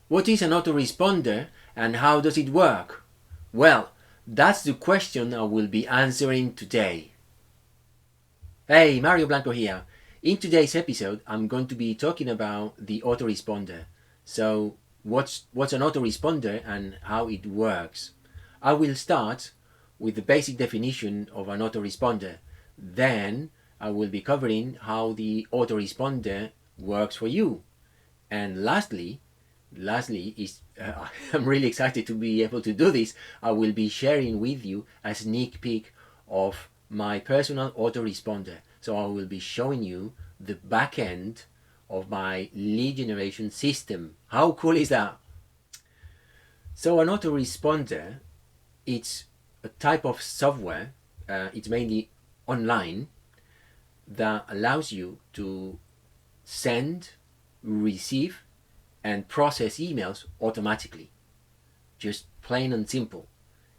What is an autoresponder and how does it work? Well, that's the question I will be answering today. Hey, Mario Blanco here. In today's episode, I'm going to be talking about the autoresponder. So, what's an autoresponder and how it works? I will start with the basic definition of an autoresponder. Then, I will be covering how the autoresponder works for you. And lastly is I'm really excited to be able to do this. I will be sharing with you a sneak peek of my personal autoresponder. So I will be showing you the back end of my lead generation system. How cool is that? So an autoresponder, it's a type of software, it's mainly online, that allows you to send, receive, and process emails automatically. Just plain and simple.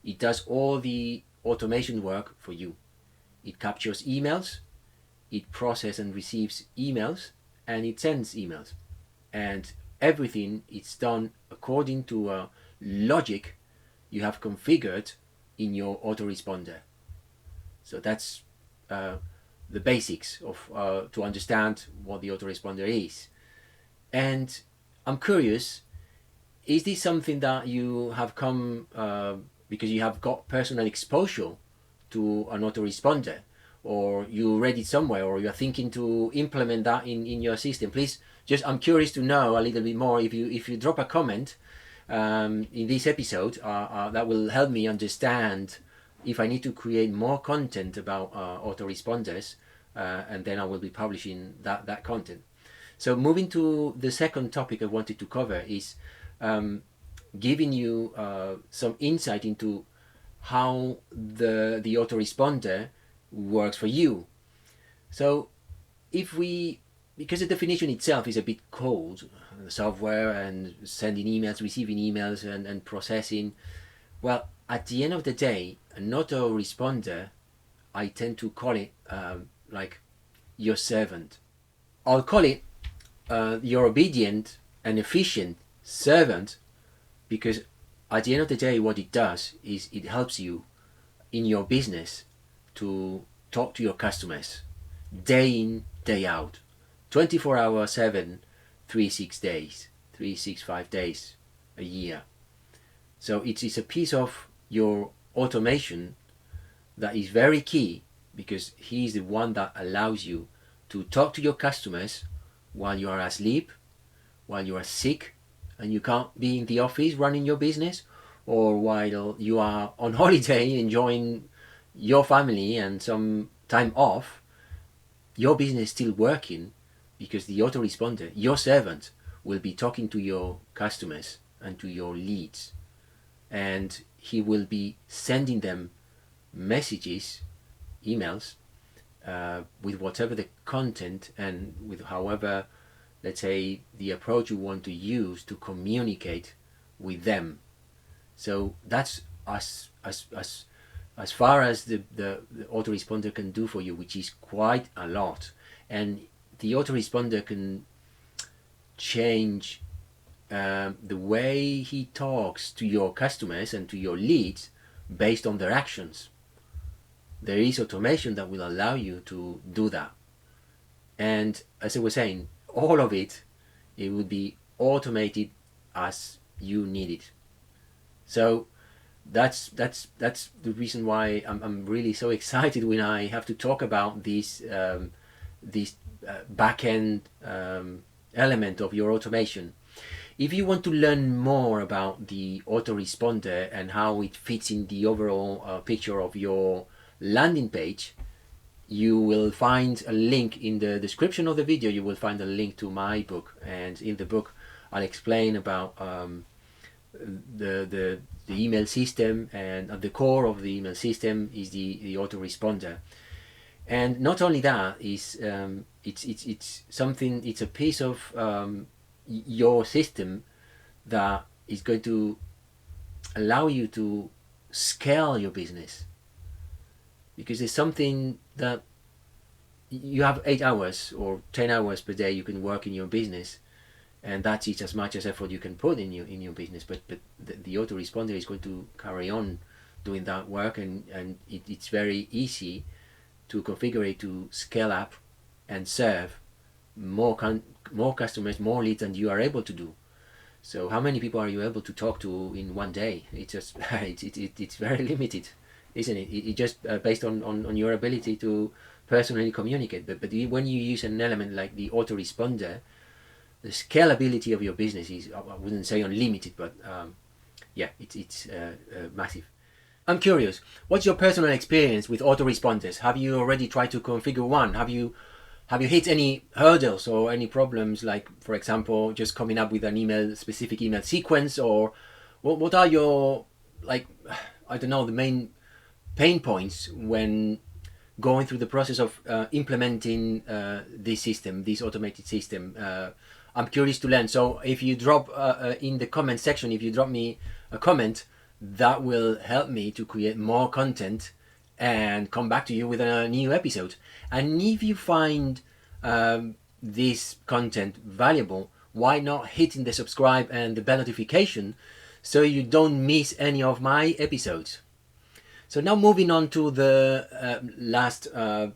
It does all the automation work for you. It captures emails, it processes and receives emails, and it sends emails. And everything is done according to a logic you have configured in your autoresponder. So that's the basics of to understand what the autoresponder is. And I'm curious, is this something that you have come because you have got personal exposure to an autoresponder, or you read it somewhere, or you're thinking to implement that in your system? Please, just I'm curious to know a little bit more. If you drop a comment in this episode, that will help me understand if I need to create more content about autoresponders, and then I will be publishing that content. So moving to the second topic I wanted to cover is giving you some insight into how the autoresponder works for you. So because the definition itself is a bit cold, the software and sending emails, receiving emails, and processing, well, at the end of the day, an autoresponder, I tend to call it like your servant. I'll call it your obedient and efficient servant, because at the end of the day what it does is it helps you in your business to talk to your customers day in, day out, 24 hours 7, 365 days a year. So it's a piece of your automation that is very key, because he's the one that allows you to talk to your customers while you are asleep, while you are sick and you can't be in the office running your business, or while you are on holiday enjoying your family and some time off, your business is still working, because the autoresponder, your servant, will be talking to your customers and to your leads, and he will be sending them messages, emails, with whatever the content and with however, let's say, the approach you want to use to communicate with them. So that's as far as the autoresponder can do for you, which is quite a lot. And the autoresponder can change the way he talks to your customers and to your leads based on their actions. There is automation that will allow you to do that. And as I was saying, all of it will be automated as you need it. So that's the reason why I'm really so excited when I have to talk about this back-end element of your automation. If you want to learn more about the autoresponder and how it fits in the overall picture of your landing page, you will find a link in the description of the video. You will find a link to my book, and in the book I'll explain about the email system, and at the core of the email system is the autoresponder. And not only that, is it's something, it's a piece of your system that is going to allow you to scale your business, because it's something that you have 8 hours or 10 hours per day you can work in your business, and that is as much as effort you can put in your business. But the autoresponder is going to carry on doing that work, and it's very easy to configure it to scale up and serve more customers, more leads than you are able to do. So how many people are you able to talk to in one day? It's just it's very limited, isn't it? It just based on your ability to personally communicate. But when you use an element like the autoresponder, the scalability of your business is, I wouldn't say unlimited, but yeah, it's massive. I'm curious, what's your personal experience with autoresponders? Have you already tried to configure one? Have you hit any hurdles or any problems, like, for example, just coming up with an specific email sequence, or what are your, like, I don't know, the main pain points when going through the process of implementing this automated system? I'm curious to learn. So if you drop in the comment section, if you drop me a comment, that will help me to create more content and come back to you with a new episode. And if you find this content valuable, why not hitting the subscribe and the bell notification so you don't miss any of my episodes? So now moving on to the last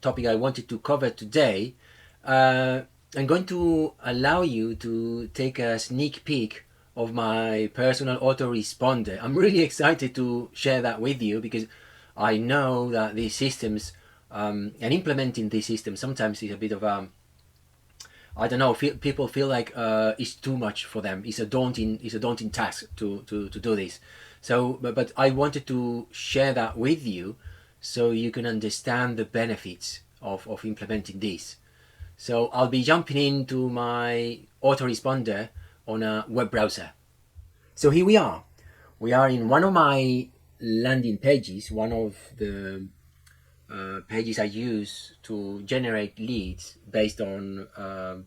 topic I wanted to cover today, I'm going to allow you to take a sneak peek of my personal autoresponder. I'm really excited to share that with you because I know that these systems and implementing these systems sometimes is a bit of I don't know. People feel like it's too much for them. It's a daunting task to do this. So, but I wanted to share that with you, so you can understand the benefits of implementing this. So I'll be jumping into my autoresponder on a web browser. So here we are. We are in one of my landing pages, one of the pages I use to generate leads based on the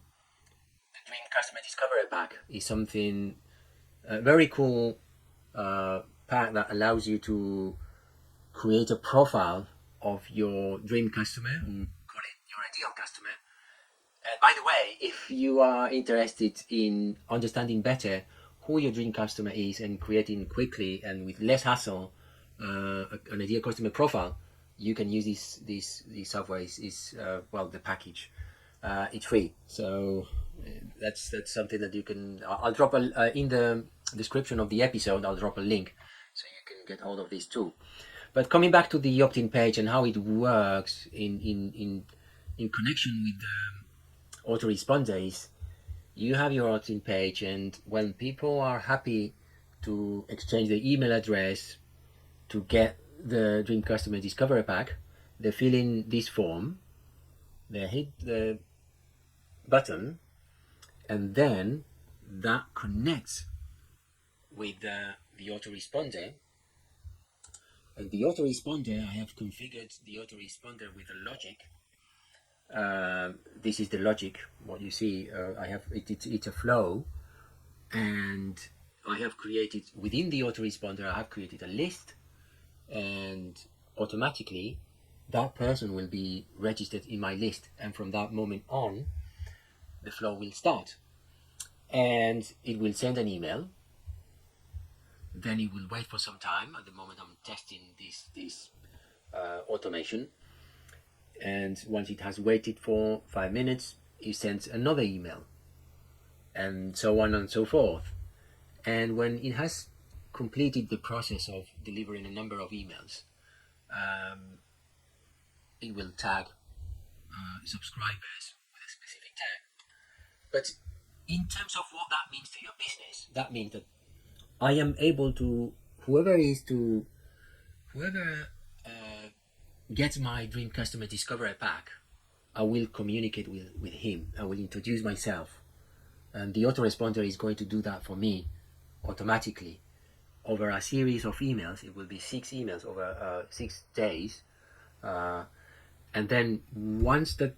Dream Customer Discovery Pack. Is something very cool pack that allows you to create a profile of your dream customer, call it your ideal customer. And by the way, if you are interested in understanding better who your dream customer is and creating quickly and with less hassle an ideal customer profile, you can use this software. Is well, the package. It's free, so that's something that you can. I'll drop in the description of the episode. I'll drop a link so you can get hold of this too. But coming back to the opt-in page and how it works in connection with the autoresponder is, you have your opt-in page, and when people are happy to exchange their email address to get the Dream Customer Discovery Pack, they fill in this form, they hit the button, and then that connects with the autoresponder. And the autoresponder, I have configured the autoresponder with a logic. This is the logic. What you see, I have it's a flow, and I have created within the autoresponder. I have created a list, and automatically that person will be registered in my list, and from that moment on the flow will start, and it will send an email. Then it will wait for some time. At the moment I'm testing this automation, and once it has waited for 5 minutes, it sends another email, and so on and so forth. And when it has completed the process of delivering a number of emails, it will tag subscribers with a specific tag. But in terms of what that means to your business, that means that I am able to, whoever gets my Dream Customer Discovery Pack, I will communicate with him. I will introduce myself, and the autoresponder is going to do that for me automatically over a series of emails. It will be 6 emails over 6 days, and then once that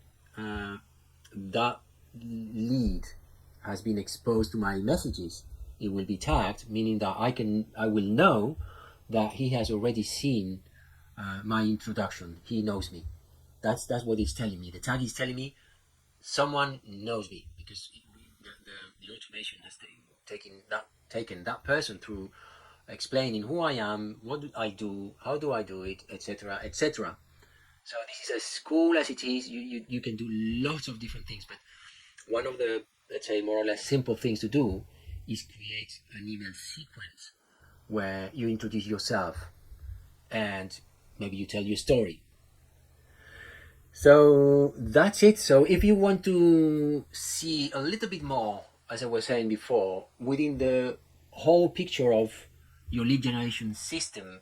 lead has been exposed to my messages, it will be tagged, meaning that I will know that he has already seen my introduction. He knows me. That's what it's telling me. The tag is telling me someone knows me, because the automation has taken that person through explaining who I am, what do I do, how do I do it, etc., etc. So this is as cool as it is. You can do lots of different things, but one of the, let's say, more or less simple things to do is create an email sequence where you introduce yourself and maybe you tell your story. So that's it. So if you want to see a little bit more, as I was saying before, within the whole picture of your lead generation system,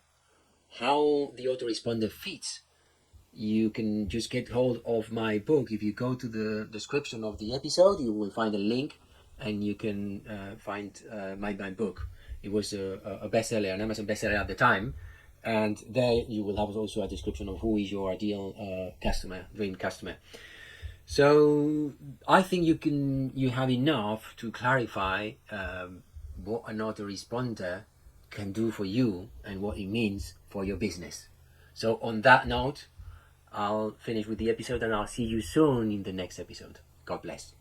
how the autoresponder fits, you can just get hold of my book. If you go to the description of the episode, you will find a link and you can find my book. It was a bestseller, an Amazon bestseller at the time. And there you will have also a description of who is your ideal customer, dream customer. So I think you have enough to clarify what an autoresponder can do for you and what it means for your business. So on that note, I'll finish with the episode and I'll see you soon in the next episode. God bless.